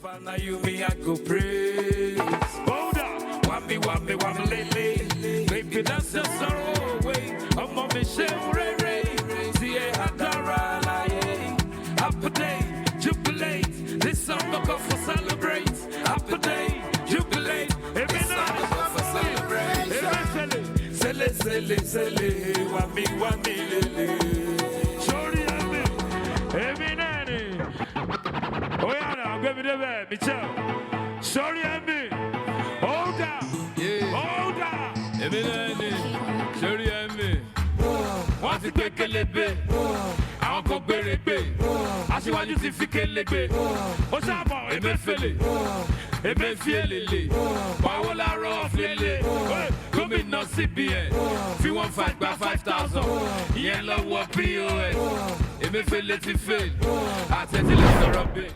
Papa, now you me, I go praise. Hold up, wammy, lele. Baby, that's your sorrow away. I'm on the shame, ray. See a hadara, happy day, jubilate. This song I go for celebrate. Happy day, jubilate. Every night I go for celebrate. Sele, wammy, lele. Sorry, every night. Oh yeah, now give me the bed, Michelle. Sorry, hold up, hold up. Every night, sorry, what's the quick lebe? I go bury bay. I see what you see, lebe. What's up, Ebefele? Ebefele. Why will I rough lele? Come in, no CBN. If you want fight by 5,000, yellow what POS. Ebefele to fail. I tell you, let's rub it.